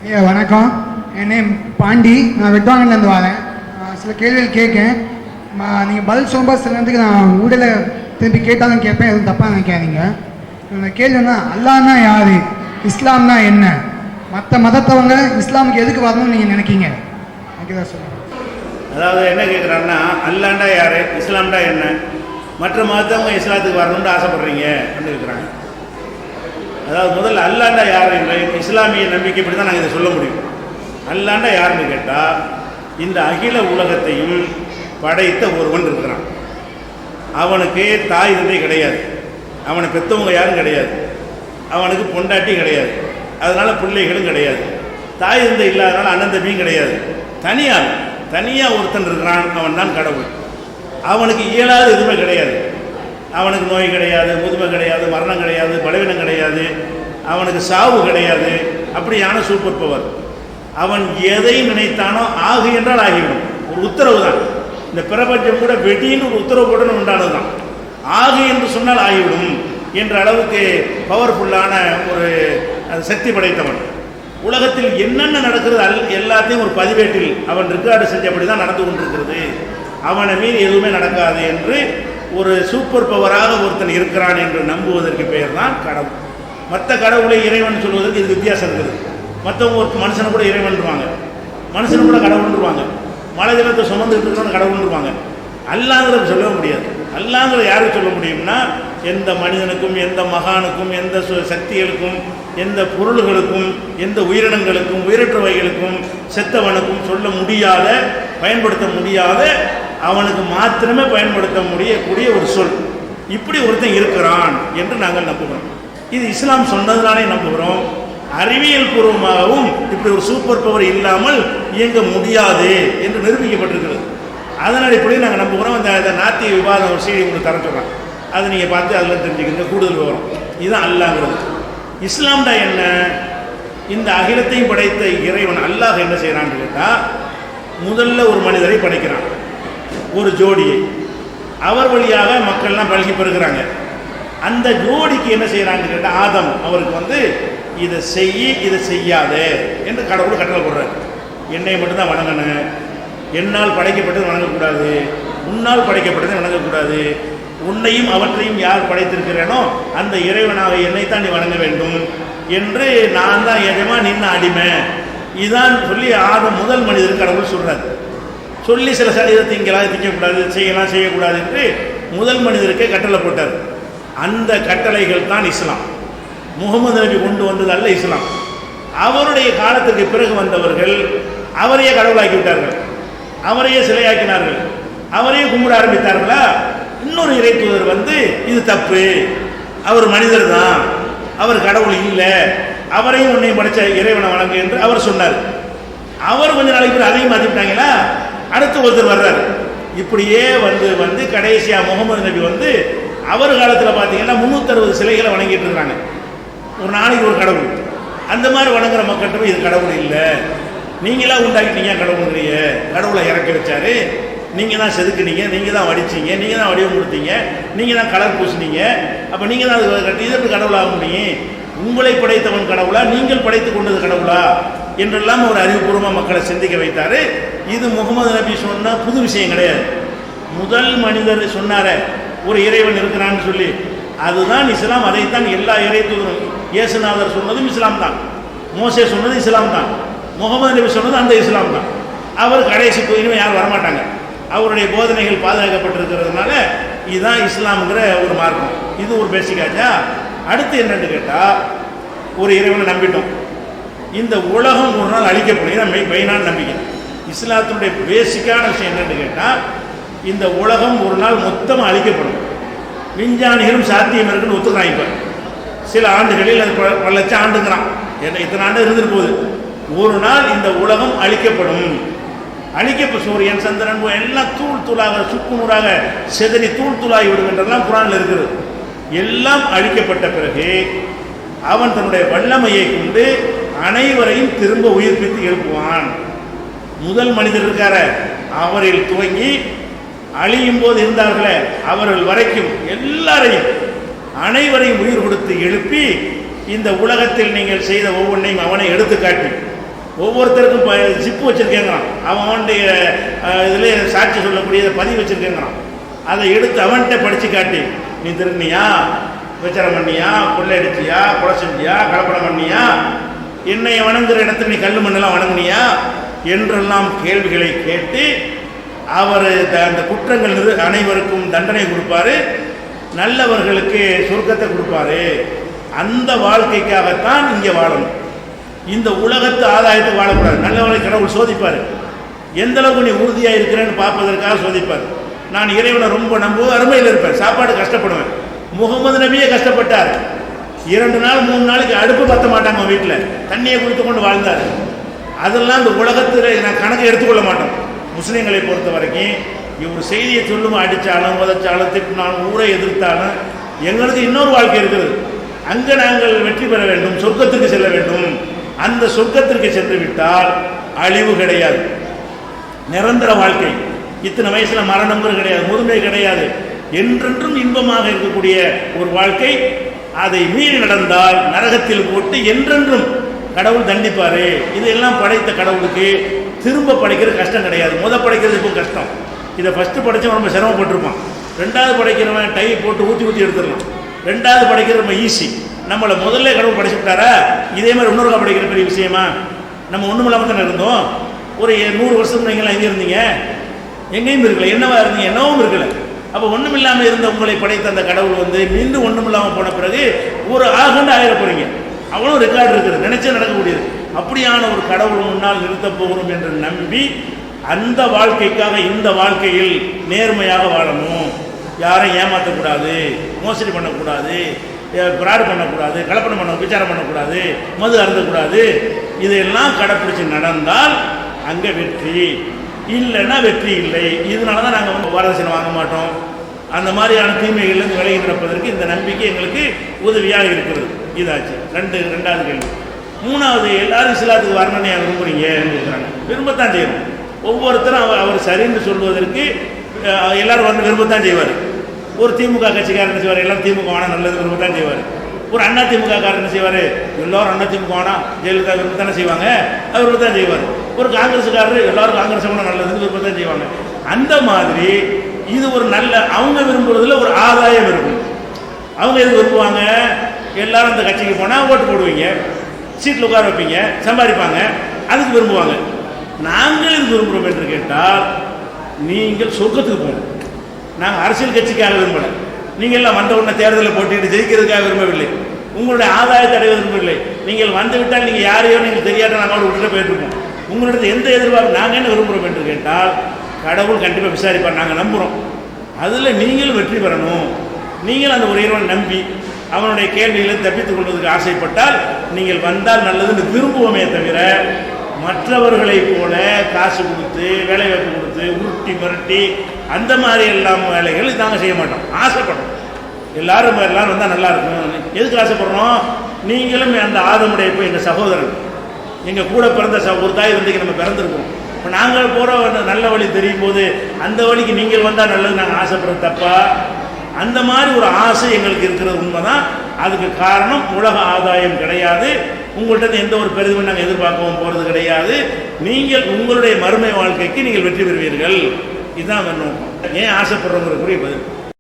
ஐயா வணக்கம். என் நேம் பாண்டி. நான் வெட்டுவாங்கலேருந்து வரேன். சில கேள்விகள் கேட்கேன். நீங்கள் பதில் சொல்லும்போது சில நேரத்துக்கு நான் உடலை திருப்பி கேட்டாலும் கேட்பேன். எதுவும் தப்பாக நினைக்காதீங்க. என்னோட கேள்வின்னா, அல்லாஹ்னா யார், இஸ்லாம்னா என்ன, மற்ற மதத்தவங்க இஸ்லாமுக்கு எதுக்கு வரணும்னு நீங்கள் நினைக்கிங்க? அதுதான் சொல்லுங்கள். அதாவது என்ன கேட்குறாங்கன்னா, அல்லாண்டா யார், இஸ்லாம்டா என்ன, மற்ற மதத்தவங்க இஸ்லாத்துக்கு வரணும்னு ஆசைப்படுறீங்க அப்படின்னு இருக்கிறாங்க. அதாவது முதல்ல அல்லாண்டா யார் என்ற இஸ்லாமிய நம்பிக்கைப்படி தான் நாங்கள் இதை சொல்ல முடியும். அல்லாண்டா யாருன்னு கேட்டால், இந்த அகில உலகத்தையும் படைத்த ஒருவன் இருக்கிறான். அவனுக்கு தாய் தந்தை கிடையாது, அவனை பெற்றவங்க யாரும் கிடையாது, அவனுக்கு பொண்டாட்டி கிடையாது, அதனால் பிள்ளைகளும் கிடையாது, தாய் தந்தை இல்லாதனால அண்ணன் தம்பியும் கிடையாது. தனியாக ஒருத்தன் இருக்கிறான், அவன் தான் கடவுள். அவனுக்கு இயலாத எதுவுமே கிடையாது. அவனுக்கு நோய் கிடையாது, முதுமை கிடையாது, மரணம் கிடையாது, பலவீனம் கிடையாது, அவனுக்கு சாவு கிடையாது. அப்படியான சூப்பர் பவர். அவன் எதை நினைத்தானோ ஆகு என்றால் ஆகிவிடும். ஒரு உத்தரவு தான். இந்த பிரபஞ்சம் கூட வெடின்னு ஒரு உத்தரவு கூட உண்டானது தான். ஆகு என்று சொன்னால் ஆகிவிடும் என்ற அளவுக்கு பவர்ஃபுல்லான ஒரு சக்தி படைத்தவன். உலகத்தில் என்னென்ன நடக்கிறது எல்லாத்தையும் ஒரு பதிவேட்டில் அவன் ரெக்கார்டு செஞ்சபடி தான் நடந்து கொண்டிருக்கிறது. அவனை மீறி எதுவுமே நடக்காது என்று ஒரு சூப்பர் பவராக ஒருத்தன் இருக்கிறான் என்று நம்புவதற்கு பெயர் தான் கடவுள். மற்ற கடவுளை இறைவன் சொல்வதற்கு இது வித்தியாசம் இருக்குது. மற்றவங்க ஒரு மனுஷனை கூட இறைவன்ருவாங்க, மனுஷனை கூட கடவுள்ருவாங்க, மலை ஜலத்தை சுமந்துக்கிட்டு இருக்கிறவங்க கடவுள்ருவாங்க. அல்லாங்கிறத சொல்ல முடியாது. அல்லாங்கிறத யாருக்கு சொல்ல முடியும்னா, எந்த மனிதனுக்கும், எந்த மகானுக்கும், எந்த சக்திகளுக்கும், எந்த பொருள்களுக்கும், எந்த உயிரினங்களுக்கும், உயிரற்றவைகளுக்கும், செத்தவனுக்கும் சொல்ல முடியாத, பயன்படுத்த முடியாத, அவனுக்கு மாத்திரமே பயன்படுத்த முடியக்கூடிய ஒரு சொல். இப்படி ஒருத்தன் இருக்கிறான் என்று நாங்கள் நம்புகிறோம். இது இஸ்லாம் சொன்னதுனாலே நம்புகிறோம். அறிவியல் பூர்வமாகவும் இப்படி ஒரு சூப்பர் பவர் இல்லாமல் இயங்க முடியாது என்று நிரூபிக்கப்பட்டிருக்கிறது. அதன் அடிப்படையில் நாங்கள் நம்புகிறோம். அந்த நாத்திய விவாதம் ஒரு செய்தி உங்களுக்கு தர சொல்கிறேன், அதை நீங்கள் பார்த்து அதில் தெரிஞ்சுக்கிங்க, கூடுதல் விவரம். இதுதான் அல்லாங்கிறது. இஸ்லாம்டா என்ன? இந்த அகிலத்தையும் படைத்த இறைவன் அல்லாஹ் என்ன செய்கிறான்னு கேட்டால், முதல்ல ஒரு மனிதரை படைக்கிறான், ஒரு ஜோடியை. அவர் வழியாக மக்கள்லாம் பழகி பெறுகிறாங்க. அந்த ஜோடிக்கு என்ன செய்கிறான்னு கேட்டால், ஆதம் அவருக்கு இதை செய்ய இதை செய்யாத என்று கடவுள் கட்டளை போடுறார். என்னை மட்டும்தான் வணங்கணும், என்னால் படைக்கப்பட்டது வணங்கக்கூடாது, உன்னால் படைக்கப்பட்டதை வணங்கக்கூடாது, உன்னையும் அவற்றையும் யார் படைத்திருக்கிறேனோ அந்த இறைவனாக என்னைத்தான் நீ வணங்க வேண்டும் என்று நான் தான் எஜமா, நின்ன அடிமை, இதான் சொல்லி ஆதம் முதல் மனிதருக்கு கடவுள் சொல்கிறார். சொல்லி சில சரீரத்தை திங்கலாம், திங்கக்கூடாது, செய்யலாம், செய்யக்கூடாது என்று முதல் மனிதருக்கே கட்டளை போட்டார். அந்த கட்டளைகள் தான் இஸ்லாம். முகமது நபி கொண்டு வந்தது அல்ல இஸ்லாம். அவருடைய காலத்துக்கு பிறகு வந்தவர்கள் அவரையே கடவுளாக்கி விட்டார்கள், அவரையே சிலையாக்கினார்கள், அவரையே கும்பிட ஆரம்பித்தார்களா. இன்னொரு இறை தூதர் இது தப்பு, அவர் மனிதர் தான், அவர் கடவுள் இல்லை, அவரையும் உன்னையும் படைச்ச இறைவனை வணங்கு என்று அவர் சொன்னார். அவர் கொஞ்ச நாளைக்கு பிறகு அதையும் மாற்றிவிட்டாங்களா. அடுத்து ஒருத்தர் வர்றார். இப்படியே கடைசியாக முகமது நபி அவர் காலத்தில் பார்த்தீங்கன்னா 360 சிலைகளை வணங்கிட்டு இருக்கிறாங்க. ஒரு நாளைக்கு ஒரு கடவுள். அந்த மாதிரி வணங்குற மக்கள்கிட்ட போய் இது கடவுள் இல்லை, நீங்களாம் உண்டாக்கிட்டீங்க கடவுளுடைய, கடவுளை இறக்கி வச்சாரு, நீங்கள் தான் செதுக்குனீங்க, நீங்கள் தான் வடிச்சிங்க, நீங்கள் தான் வடிவம் கொடுத்தீங்க, நீங்கள் தான் கலர் பூசினீங்க, அப்போ நீங்கள் தான் அது கட்டி இதற்கு கடவுளாக முடியும், உங்களை படைத்தவன் கடவுளா, நீங்கள் படைத்து கொண்டது கடவுளா என்றெல்லாம் ஒரு அறிவுபூர்வமாக மக்களை சிந்திக்க வைத்தார். இது முகமது நபி சொன்ன புது விஷயம் கிடையாது. முதல் மனிதர் சொன்னார ஒரு இறைவன் இருக்கிறான்னு சொல்லி, அதுதான் இஸ்லாம். அதைத்தான் எல்லா இறை தூதரும், இயேசுநாதர் சொன்னதும் இஸ்லாம் தான், மோசே சொன்னது இஸ்லாம் தான், முகமது நபி சொன்னது அந்த இஸ்லாம் தான். அவர் கடைசி இனிமேல் யாரும் வரமாட்டாங்க. அவருடைய போதனைகள் பாதுகாக்கப்பட்டிருக்கிறதுனால இதுதான் இஸ்லாமுங்கிற ஒரு மார்க்கம். இது ஒரு பேசிக்காச்சா. அடுத்து என்னன்னு கேட்டால், ஒரு இறைவனை நம்பிட்டோம், இந்த உலகம் ஒரு நாள் அழிக்கப்படும். இதான் மெயினான நம்பிக்கை. இஸ்லாத்தினுடைய பேசிக்கான விஷயம் என்னன்னு கேட்டால், இந்த உலகம் ஒரு நாள் மொத்தமாக அழிக்கப்படும். விஞ்ஞானிகளும் சாத்தியம் இருக்குன்னு ஒத்துக்கிறான். இப்போ சில ஆண்டுகளில் அது பல லட்சம் ஆண்டுங்கிறான், இத்தனை ஆண்டு இருந்துட்டு போகுது. ஒரு நாள் இந்த உலகம் அழிக்கப்படும். அழிக்கப்ப சூரியன் சந்திரன் எல்லாம் தூள் தூளாக சுக்கு நூறாக செதறி தூள் தூளாகி விடும் என்றெல்லாம் குரானில் இருக்குது. எல்லாம் அழிக்கப்பட்ட பிறகு அவன் தன்னுடைய வல்லமையை கொண்டு அனைவரையும் திரும்ப உயிர்ப்பித்து எழுப்புவான். முதல் மனிதர் இருக்கார, அவரில் துவங்கி அழியும் போது இருந்தார்களே அவர்கள் வரைக்கும் எல்லாரையும் அனைவரையும் உயிர் கொடுத்து எழுப்பி இந்த உலகத்தில் நீங்கள் செய்த ஒவ்வொன்றையும் அவனை எடுத்துக்காட்டி ஒவ்வொருத்தருக்கும் சிப்பு வச்சுருக்கேங்கிறான், அவனுடைய இதில் சாட்சி சொல்லக்கூடியதை பதிவு வச்சுருக்கேங்கிறான். அதை எடுத்து அவன்கிட்ட படித்து காட்டி, நீ திருநியா, விசாரம் பண்ணியா, கொள்ளையடிச்சியா, கொலை செஞ்சியா, கலப்படம் பண்ணியா, என்னை வணங்குற இடத்துல நீ கல் மண்ணெல்லாம் வணங்குனியா என்றெல்லாம் கேள்விகளை கேட்டு அவர் அந்த குற்றங்கள் அனைவருக்கும் தண்டனை கொடுப்பாரு, நல்லவர்களுக்கு சொர்க்கத்தை கொடுப்பாரு. அந்த வாழ்க்கைக்காகத்தான் இங்கே வாழணும். இந்த உலகத்து ஆதாயத்துக்கு வாழக்கூடாது. நல்லவர்களை கடவுள் சோதிப்பார். எந்த அளவுக்கு நீ உறுதியாக இருக்கிறேன்னு பார்ப்பதற்காக சோதிப்பார். நான் இறைவனை ரொம்ப நம்புவேன், அருமையில் இருப்பேன், சாப்பாடு கஷ்டப்படுவேன். முகமது நபியே கஷ்டப்பட்டார். 2 நாள் 3 நாளைக்கு அடுப்பு பற்ற மாட்டாங்க வீட்டில், தண்ணியை குடித்து கொண்டு வாழ்ந்தார். அதெல்லாம் இந்த உலகத்தில் நான் கணக்கு எடுத்துக்கொள்ள மாட்டோம். முஸ்லீம்களை பொறுத்த வரைக்கும் ஒரு செய்தியை சொல்லும், அடித்தாலும் உதச்சாலும் திட்டினாலும் ஊரை எதிர்த்தாலும் எங்களுக்கு இன்னொரு வாழ்க்கை இருக்குது. அங்கே நாங்கள் வெற்றி பெற வேண்டும், சொர்க்கத்துக்கு செல்ல வேண்டும். அந்த சொர்க்கத்திற்கு சென்று விட்டால் அழிவு கிடையாது, நிரந்தர வாழ்க்கை. இத்தனை வயசுல மரணம்ங்கிறது கிடையாது, முதுமை கிடையாது, என்றென்றும் இன்பமாக இருக்கக்கூடிய ஒரு வாழ்க்கை. அதை மீறி நடந்தால் நரகத்தில் போட்டு என்றென்றும் கடவுள் தண்டிப்பாரு. இதெல்லாம் படைத்த கடவுளுக்கு திரும்ப படைக்கிறது கஷ்டம் கிடையாது. படைக்கிறது இப்போ கஷ்டம். இதை ஃபஸ்ட்டு படைச்சவன் ரொம்ப சிரமப்பட்டிருப்பான். 2வது படைக்கிறவன் டை போட்டு ஊற்றி எடுத்துடலாம். 2வது படைக்கிறது ரொம்ப ஈஸி. நம்மளை முதல்ல கடவுள் படைச்சுட்டாரா, இதே மாதிரி இன்னொருக்கா படைக்கிற பெரிய விஷயமா? நம்ம ஒன்றும் இல்லாமல் தானே இருந்தோம். ஒரு 100 வருஷத்துக்கு நீங்களாம் எங்கே இருந்தீங்க? எங்கேயும் இருக்கல. என்னவா இருந்தீங்க? என்னவும் இருக்கல. அப்போ ஒன்றும் இல்லாமல் இருந்த உங்களை படைத்த அந்த கடவுள் மீண்டும் ஒன்றும் இல்லாமல் போன பிறகு ஒரு ஆகண்டு ஆயிர போறீங்க. அவ்வளோ ரெக்கார்டு இருக்குது, நினைச்சே நடக்கக்கூடியது. அப்படியான ஒரு கடவுள் முன்னால் நிறுத்தப் போகிறோம் என்று நம்பி அந்த வாழ்க்கைக்காக இந்த வாழ்க்கையில் நேர்மையாக வாழணும். யாரையும் ஏமாற்றக்கூடாது, மோசடி பண்ணக்கூடாது, பிராடு பண்ணக்கூடாது, கலப்படம் பண்ண விசாரம் பண்ணக்கூடாது, மது அருந்தக்கூடாது. இதையெல்லாம் கடைப்பிடிச்சு நடந்தால் அங்கே வெற்றி, இல்லைன்னா வெற்றி இல்லை. இதனால தான் நாங்கள் வரதட்சணை வாங்க மாட்டோம். அந்த மாதிரியான தீமைகள்லேருந்து விலகி நடப்பதற்கு இந்த நம்பிக்கை எங்களுக்கு உதவியாக இருக்கிறது. இதாச்சு 2வது கேள்வி. 3வது, எல்லாரும் இஸ்லாத்துக்கு வரணும்னு விரும்புறீங்க இருக்கிறாங்க. விரும்பத்தான் செய்யணும். ஒவ்வொருத்தரும் அவர் சரின்னு சொல்வதற்கு எல்லாரும் வந்து விரும்பத்தான் செய்வார். ஒரு திமுக கட்சிக்காரன் செய்வார், எல்லாரும் திமுக வேணா நல்லது விரும்பத்தான் செய்வார். ஒரு அண்ணா திமுக காரன் செய்வார், எல்லோரும் அண்ணா திமுக வேணா ஜெயலலிதா விரும்பத்தானே செய்வாங்க, அவர் விரும்பத்தான் செய்வார். ஒரு காங்கிரஸுக்காரர் எல்லாரும் காங்கிரஸ் வேணா நல்லதுன்னு விரும்பத்தான் செய்வாங்க. அந்த மாதிரி இது ஒரு நல்ல, அவங்க விரும்புறதுல ஒரு ஆதாயம் இருக்கும். அவங்க எது விரும்புவாங்க? எல்லாரும் அந்த கட்சிக்கு போனால் ஓட்டு போடுவீங்க, சீட்டில் உட்கார வைப்பீங்க, சம்பாதிப்பாங்க, அதுக்கு விரும்புவாங்க. நாங்கள் இது விரும்புகிறோம் என்று கேட்டால், நீங்கள் சொர்க்கத்துக்கு போகணும். நாங்கள் அரசியல் கட்சிக்காக விரும்பலை. நீங்கள் எல்லாம் வந்த உடனே தேர்தலில் போட்டிட்டு ஜெயிக்கிறதுக்காக விரும்பவில்லை, உங்களுடைய ஆதாயத்தை அடைய விரும்பவில்லை. நீங்கள் வந்து விட்டால் நீங்கள் யாரையோ நீங்கள் தெரியாத நாங்கள் விட்டுட்டு போயிட்டுருக்கோம். உங்களிடத்து எந்த எதிர்பார்ப்பு? நாங்கள் என்ன விரும்புகிறோம் என்று கேட்டால், கடவுள் கண்டிப்பாக விசாரிப்பார், நாங்கள் நம்புகிறோம். அதில் நீங்கள் வெற்றி பெறணும். நீங்கள் அந்த இறைவனை நம்பி அவனுடைய கேள்விகளை தப்பித்துக் கொள்வதற்கு ஆசைப்பட்டால் நீங்கள் வந்தால் நல்லதுன்னு விரும்புவோமே தவிர, மற்றவர்களைப் போல காசு கொடுத்து வேலை வாய்ப்பு கொடுத்து உருட்டி மிரட்டி அந்த மாதிரி எல்லாம் வேலைகள் நாங்கள் செய்ய மாட்டோம். ஆசைப்படுறோம், எல்லாரும் வந்தால் நல்லா இருக்கும். எதுக்கு ஆசைப்படுறோம்? நீங்களும் அந்த ஆதமுடைய இப்போ எங்கள் சகோதரன், எங்கள் கூட பிறந்த ஒரு தாய் தந்தைக்கு நம்ம பிறந்திருக்கோம். இப்போ நாங்கள் போகிற நல்ல வழி தெரியும் போது அந்த வழிக்கு நீங்கள் வந்தால் நல்லது நாங்கள் ஆசைப்படுறது தப்பா? அந்த மாதிரி ஒரு ஆசை எங்களுக்கு இருக்கிறது உண்மைதான். அதுக்கு காரணம் உலக ஆதாயம் கிடையாது. உங்கள்கிட்ட எந்த ஒரு பெரிதும் நாங்கள் எதிர்பார்க்கவும் போகிறது கிடையாது. நீங்கள் உங்களுடைய மறுமை வாழ்க்கைக்கு நீங்கள் வெற்றி பெறுவீர்கள். இதுதான் நோக்கம். ஏன் ஆசைப்படுறோங்கிற குறி பதில்.